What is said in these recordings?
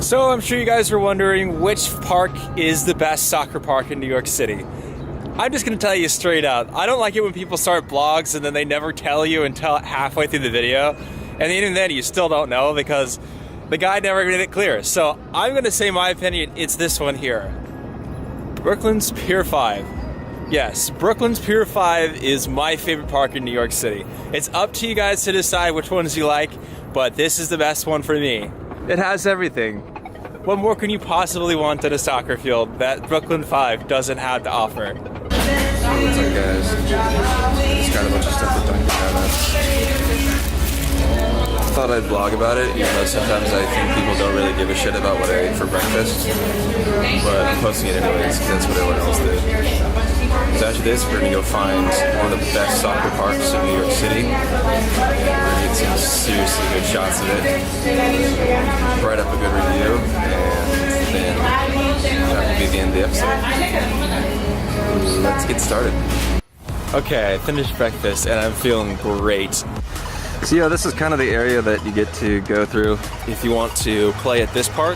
So I'm sure you guys are wondering which park is the best soccer park in New York City. I'm just gonna tell you straight up. I don't like it when people start blogs and then they never tell you until halfway through the video. And even then you still don't know because the guy never made it clear. So I'm gonna say my opinion, it's this one here. Brooklyn's Peir 5. Yes, Brooklyn's Peir 5 is my favorite park in New York City. It's up to you guys to decide which ones you like, but this is the best one for me. It has everything. What more can you possibly want at a soccer field that Brooklyn 5 doesn't have to offer? What's up, guys? It's got a bunch of stuff that don't I thought I'd blog about it, even though sometimes I think people don't really give a shit about what I ate for breakfast. But I'm posting it anyways, because that's what everyone else did. So after this, we're going to go find one of the best soccer parks in New York City. And we're going to get some seriously good shots of it. Write up a good review, and then that will be the end of the episode. Let's get started. Okay, I finished breakfast and I'm feeling great. So yeah, this is kind of the area that you get to go through If you want to play at this park,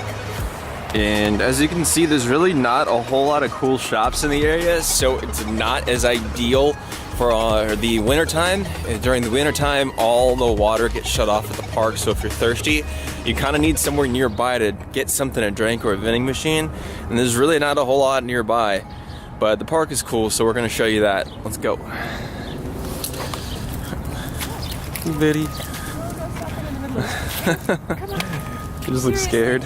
and as you can see, there's really not a whole lot of cool shops in the area, so it's not as ideal for the winter time. During the winter time, all the water gets shut off at the park, so if you're thirsty, you kind of need somewhere nearby to get something to drink or a vending machine, and there's really not a whole lot nearby. But the park is cool, so we're going to show you that. Let's go. Biddy. You just look scared.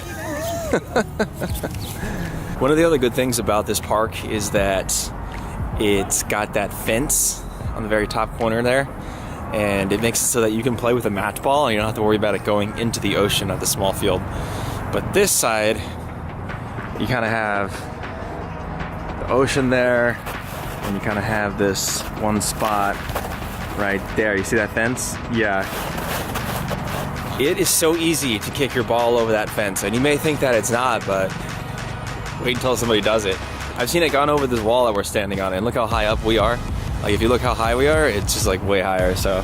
One of the other good things about this park is that it's got that fence on the very top corner there, and it makes it so that you can play with a match ball and you don't have to worry about it going into the ocean at the small field. But this side, you kind of have the ocean there, and you kind of have this one spot right there. You see that fence? Yeah. It is so easy to kick your ball over that fence, and you may think that it's not, but wait until somebody does it. I've seen it gone over this wall that we're standing on, and look how high up we are. Like, if you look how high we are, it's just like way higher, so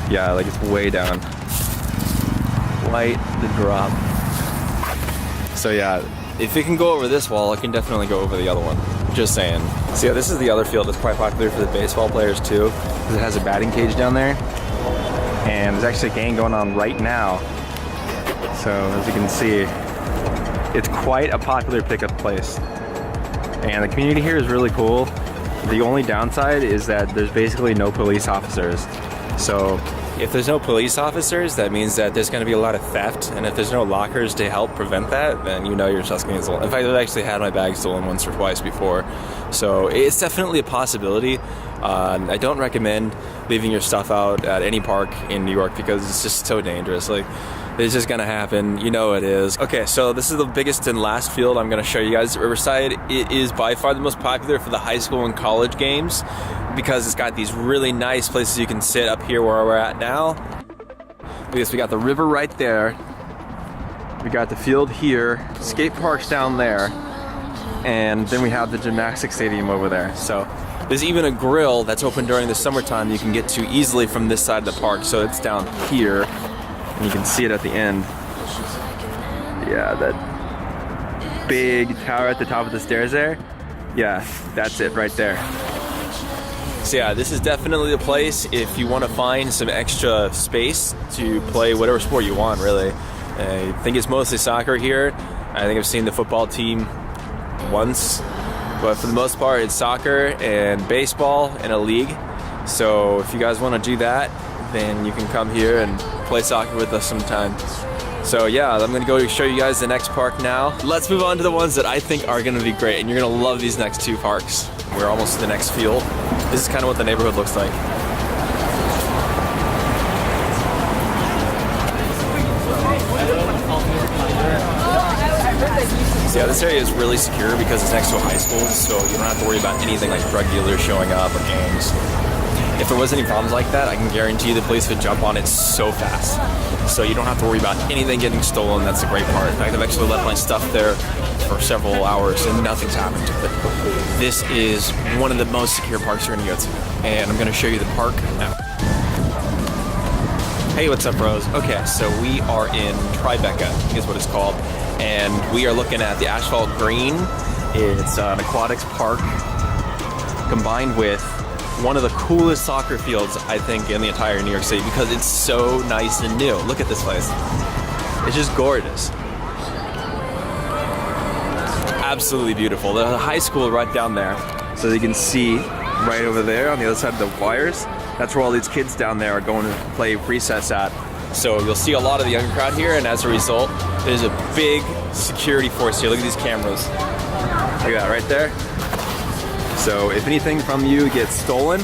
yeah, like it's way down. Quite the drop. So yeah, if it can go over this wall, it can definitely go over the other one. Just saying. So yeah, this is the other field that's quite popular for the baseball players too, because it has a batting cage down there. And there's actually a game going on right now. So as you can see, it's quite a popular pickup place. And the community here is really cool. The only downside is that there's basically no police officers. So if there's no police officers, that means that there's going to be a lot of theft. And if there's no lockers to help prevent that, then you know you're just going to get stolen. In fact, I've actually had my bag stolen once or twice before. So it's definitely a possibility. I don't recommend leaving your stuff out at any park in New York because it's just so dangerous. Like, it's just gonna happen, you know it is. Okay, so this is the biggest and last field I'm gonna show you guys at Riverside. It is by far the most popular for the high school and college games because it's got these really nice places you can sit up here where we're at now. Because we got the river right there, we got the field here, skate parks down there, and then we have the gymnastics stadium over there. So there's even a grill that's open during the summertime you can get to easily from this side of the park. So it's down here, and you can see it at the end. Yeah, that big tower at the top of the stairs there. Yeah, that's it right there. So yeah, this is definitely the place if you want to find some extra space to play whatever sport you want, really. I think it's mostly soccer here. I think I've seen the football team once. But for the most part, it's soccer and baseball and a league. So if you guys want to do that, then you can come here and play soccer with us sometime. So yeah, I'm going to go show you guys the next park now. Let's move on to the ones that I think are going to be great, and you're going to love these next two parks. We're almost to the next field. This is kind of what the neighborhood looks like. So yeah, this area is really secure because it's next to a high school, so you don't have to worry about anything like drug dealers showing up or gangs. If there was any problems like that, I can guarantee the police would jump on it so fast. So you don't have to worry about anything getting stolen. That's the great part. In fact, I've actually left my stuff there for several hours and nothing's happened to it. This is one of the most secure parks you're gonna go to. And I'm gonna show you the park now. Hey, what's up, bros? Okay, so we are in Tribeca, is what it's called. and we are looking at the Asphalt Green. It's an aquatics park combined with one of the coolest soccer fields, I think, in the entire New York City because it's so nice and new. Look at this place. It's just gorgeous. Absolutely beautiful. The high school right down there. So you can see right over there on the other side of the wires, that's where all these kids down there are going to play recess at. So you'll see a lot of the younger crowd here, and as a result, there's a big security force here. Look at these cameras. Look at that right there. So if anything from you gets stolen,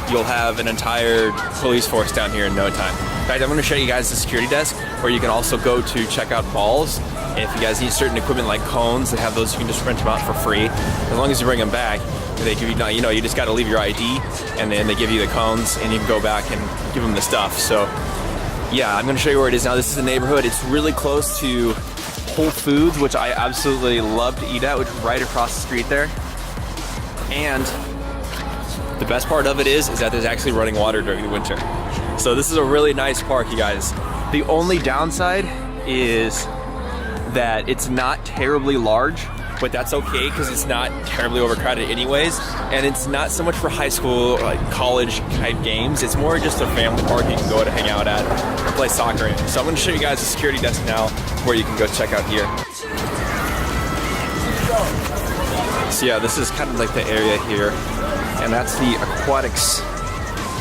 you'll have an entire police force down here in no time. In fact, I'm going to show you guys the security desk where you can also go to check out balls. And if you guys need certain equipment like cones, they have those, you can just rent them out for free. As long as you bring them back, they give you, you just got to leave your ID, and then they give you the cones, and you can go back and give them the stuff. So yeah, I'm going to show you where it is now. This is the neighborhood. It's really close to Whole Foods, which I absolutely love to eat at, which is right across the street there. And the best part of it is that there's actually running water during the winter. So this is a really nice park, you guys. The only downside is that it's not terribly large, but that's okay because it's not terribly overcrowded anyways. And it's not so much for high school or like college type games. It's more just a family park you can go to hang out at and play soccer in. So I'm gonna show you guys the security desk now where you can go check out here. So yeah, this is kind of like the area here, and that's the aquatics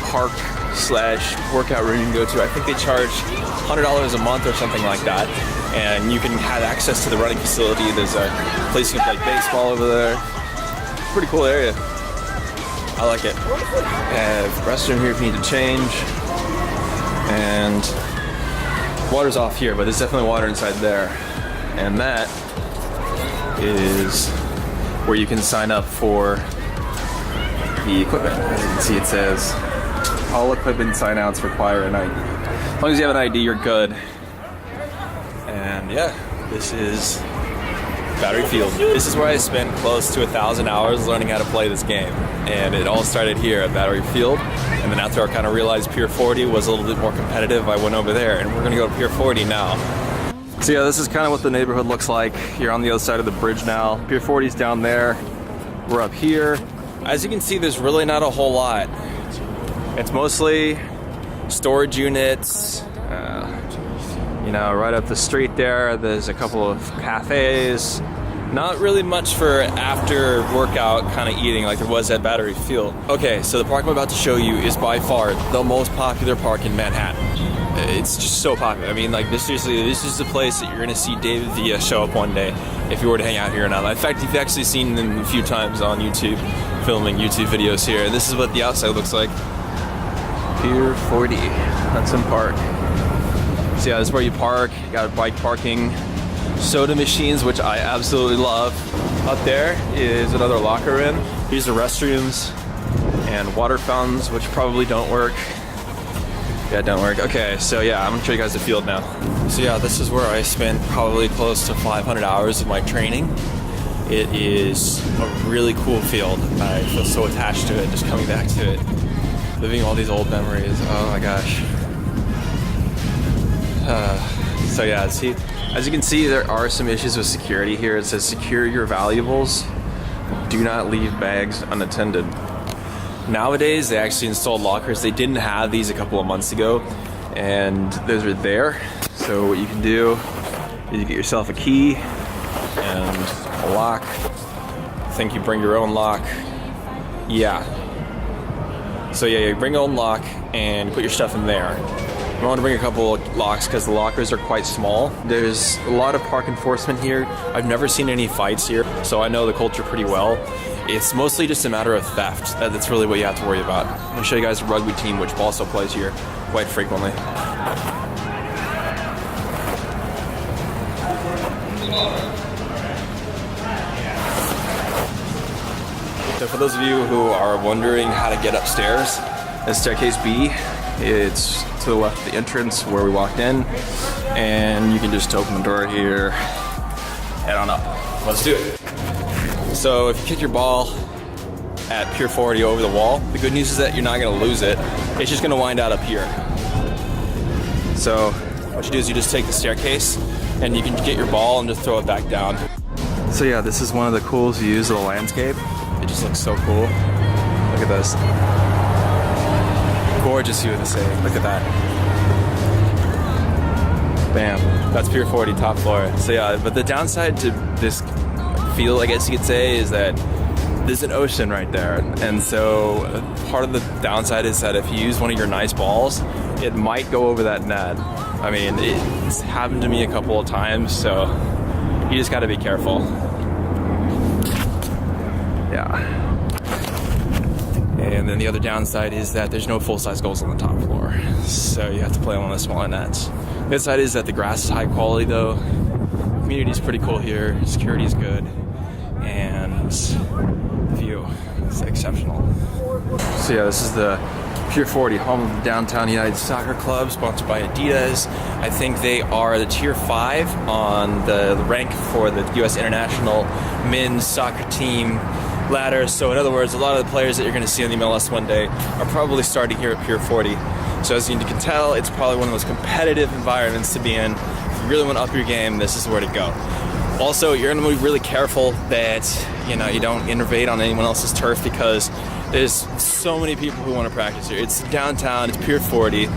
park / workout room you can go to. I think they charge $100 a month or something like that, and you can have access to the running facility. There's a place you can play baseball over there. Pretty cool area. I like it. Have restroom here if you need to change, and water's off here, but there's definitely water inside there. And that is where you can sign up for the equipment. As you can see, it says all equipment sign-outs require an ID. As long as you have an ID, you're good. And yeah, this is Battery Field. This is where I spent close to 1,000 hours learning how to play this game. And it all started here at Battery Field. And then after I kind of realized Pier 40 was a little bit more competitive, I went over there, and we're gonna go to Pier 40 now. So yeah, this is kind of what the neighborhood looks like. You're on the other side of the bridge now. Pier 40's down there. We're up here. As you can see, there's really not a whole lot. It's mostly storage units. Right up the street there's a couple of cafes. Not really much for after workout kind of eating like there was at Battery Field. Okay, so the park I'm about to show you is by far the most popular park in Manhattan. It's just so popular. I mean, like, this is the place that you're gonna see David Villa show up one day if you were to hang out here or not. In fact, you've actually seen him a few times on YouTube, filming YouTube videos here. And this is what the outside looks like. Pier 40, Hudson Park. So yeah, this is where you park. You got bike parking, soda machines, which I absolutely love. Up there is another locker room. These are restrooms and water fountains, which probably don't work. Yeah, don't work. Okay, so yeah, I'm gonna show you guys the field now. So yeah, this is where I spent probably close to 500 hours of my training. It is a really cool field. I feel so attached to it, just coming back to it. Living all these old memories, oh my gosh. So yeah, see, as you can see, there are some issues with security here. It says secure your valuables. Do not leave bags unattended. Nowadays, they actually installed lockers. They didn't have these a couple of months ago, and those are there. So what you can do is you get yourself a key and a lock. I think you bring your own lock. Yeah. So yeah, you bring your own lock and put your stuff in there. You want to bring a couple of locks because the lockers are quite small. There's a lot of park enforcement here. I've never seen any fights here, so I know the culture pretty well. It's mostly just a matter of theft. That's really what you have to worry about. I'm going to show you guys the rugby team, which also plays here quite frequently. So for those of you who are wondering how to get upstairs, that's staircase B. It's to the left of the entrance where we walked in, and you can just open the door here, head on up. Let's do it. So if you kick your ball at Pier 40 over the wall, the good news is that you're not going to lose it. It's just going to wind out up here. So what you do is you just take the staircase and you can get your ball and just throw it back down. So yeah, this is one of the coolest views of the landscape. It just looks so cool. Look at this. Gorgeous view of the city. Look at that. Bam. That's Pier 40, top floor. So yeah, but the downside to this field, I guess you could say, is that there's an ocean right there. And so part of the downside is that if you use one of your nice balls, it might go over that net. I mean, it's happened to me a couple of times, so you just gotta be careful. Yeah. And then the other downside is that there's no full-size goals on the top floor. So you have to play on one of the smaller nets. The other side is that the grass is high quality though. The community is pretty cool here. Security is good. And the view is exceptional. So yeah, this is the Pier 40, home of the Downtown United Soccer Club, sponsored by Adidas. I think they are the Tier 5 on the rank for the U.S. International Men's Soccer Team ladder. So in other words, a lot of the players that you're going to see on the MLS one day are probably starting here at Pier 40. So as you can tell, it's probably one of the most competitive environments to be in. If you really want to up your game, this is where to go. Also, you're going to be really careful that you don't invade on anyone else's turf, because there's so many people who want to practice here. It's downtown, it's Pier 40,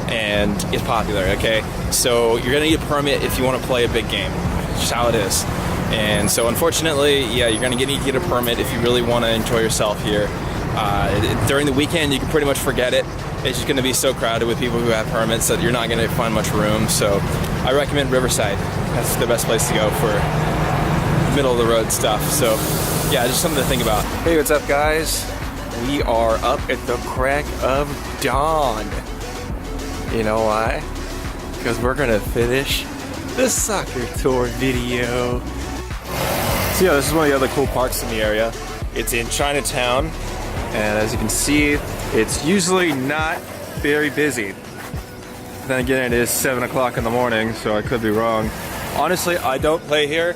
and it's popular, okay? So you're going to need a permit if you want to play a big game. It's just how it is. And so unfortunately, yeah, you're going to need to get a permit if you really want to enjoy yourself here. During the weekend, you can pretty much forget it. It's just going to be so crowded with people who have permits that you're not going to find much room. So I recommend Riverside. That's the best place to go for middle of the road stuff. So yeah, just something to think about. Hey, what's up, guys? We are up at the crack of dawn. You know why? Because we're going to finish the soccer tour video. So yeah, this is one of the other cool parks in the area. It's in Chinatown, and as you can see, it's usually not very busy. Then again, it is 7 o'clock in the morning, so I could be wrong. Honestly, I don't play here.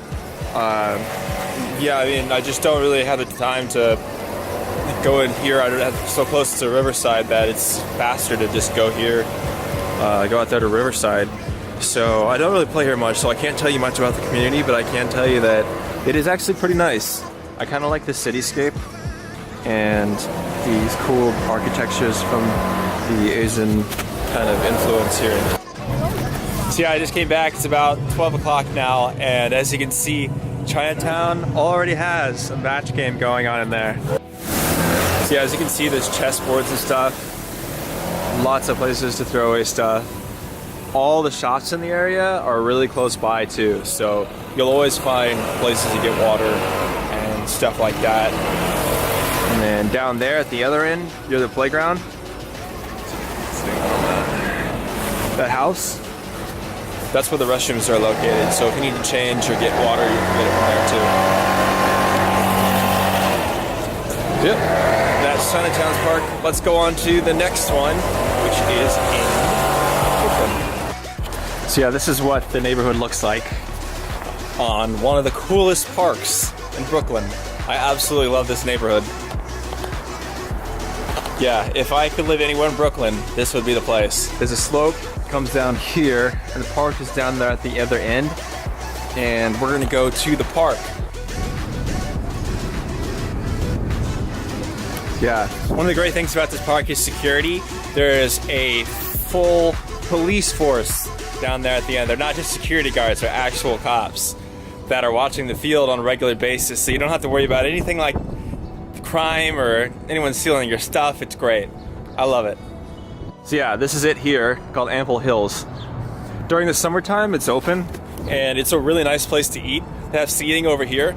Yeah, I mean, I just don't really have the time to go in here. I'm so close to Riverside that it's faster to just go here, go out there to Riverside. So I don't really play here much, so I can't tell you much about the community, but I can tell you that it is actually pretty nice. I kind of like the cityscape and these cool architectures from the Asian kind of influence here. So yeah, I just came back. It's about 12 o'clock now, and as you can see, Chinatown already has a match game going on in there. So yeah, as you can see, there's chessboards and stuff. Lots of places to throw away stuff. All the shops in the area are really close by too, so you'll always find places to get water and stuff like that. And then down there at the other end, near the playground, that house, that's where the restrooms are located. So if you need to change or get water, you can get it from there too. Yep, that's Chinatown's park. Let's go on to the next one, which is in Brooklyn. So yeah, this is what the neighborhood looks like on one of the coolest parks in Brooklyn. I absolutely love this neighborhood. Yeah, if I could live anywhere in Brooklyn, this would be the place. There's a slope, comes down here, and the park is down there at the other end. And we're gonna go to the park. Yeah, one of the great things about this park is security. There's a full police force down there at the end. They're not just security guards, they're actual cops that are watching the field on a regular basis, so you don't have to worry about anything like crime or anyone stealing your stuff. It's great. I love it. So yeah, this is it here, called Ample Hills. During the summertime, it's open, and it's a really nice place to eat. They have seating over here.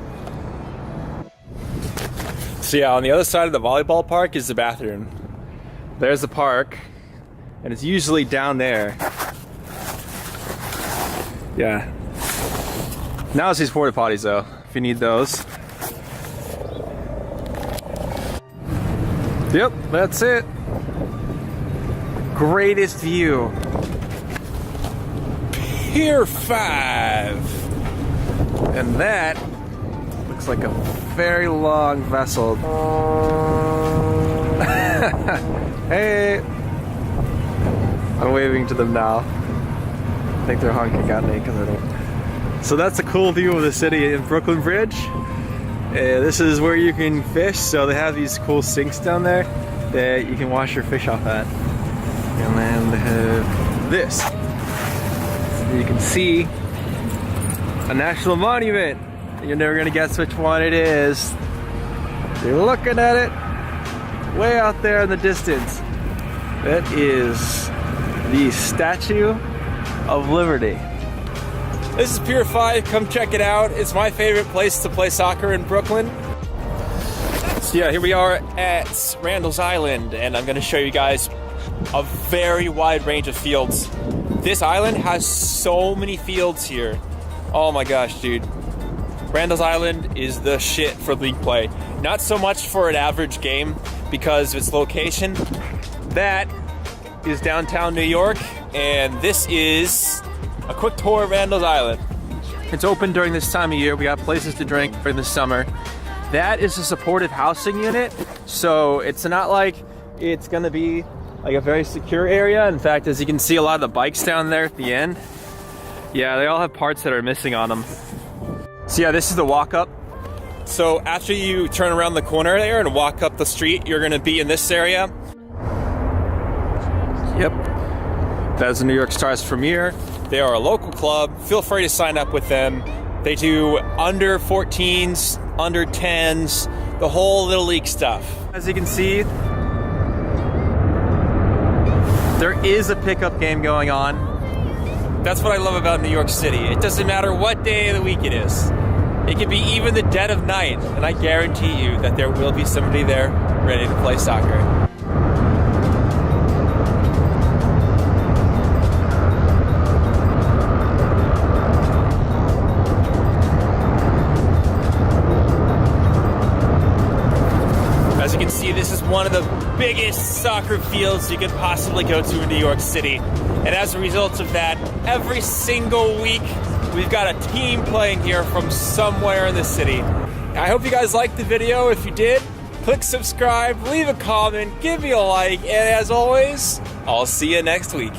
So yeah, on the other side of the volleyball park is the bathroom. There's the park, and it's usually down there. Yeah. Now it's these porta potties though, if you need those. Yep, that's it. Greatest view. Pier 5. And that looks like a very long vessel. Hey! I'm waving to them now. I think they're honking at me because I don't So that's a cool view of the city in Brooklyn Bridge. This is where you can fish, so they have these cool sinks down there that you can wash your fish off at. And then they have this. So you can see a national monument. You're never gonna guess which one it is. You're looking at it way out there in the distance. That is the Statue of Liberty. This is Peir 5, come check it out. It's my favorite place to play soccer in Brooklyn. So yeah, here we are at Randall's Island, and I'm gonna show you guys a very wide range of fields. This island has so many fields here. Oh my gosh, dude. Randall's Island is the shit for league play. Not so much for an average game because of its location. That is downtown New York, and this is a quick tour of Randall's Island. It's open during this time of year. We got places to drink during the summer. That is a supportive housing unit, so it's not like it's gonna be like a very secure area. In fact, as you can see, a lot of the bikes down there at the end, yeah, they all have parts that are missing on them. So yeah, this is the walk up. So after you turn around the corner there and walk up the street, you're gonna be in this area. Yep, that's the New York Stars Premier. They are a local club. Feel free to sign up with them. They do under 14s, under 10s, the whole little league stuff. As you can see, there is a pickup game going on. That's what I love about New York City. It doesn't matter what day of the week it is. It could be even the dead of night, and I guarantee you that there will be somebody there ready to play soccer. As you can see, this is one of the biggest soccer fields you could possibly go to in New York City. And as a result of that, every single week, we've got a team playing here from somewhere in the city. I hope you guys liked the video. If you did, click subscribe, leave a comment, give me a like, and as always, I'll see you next week.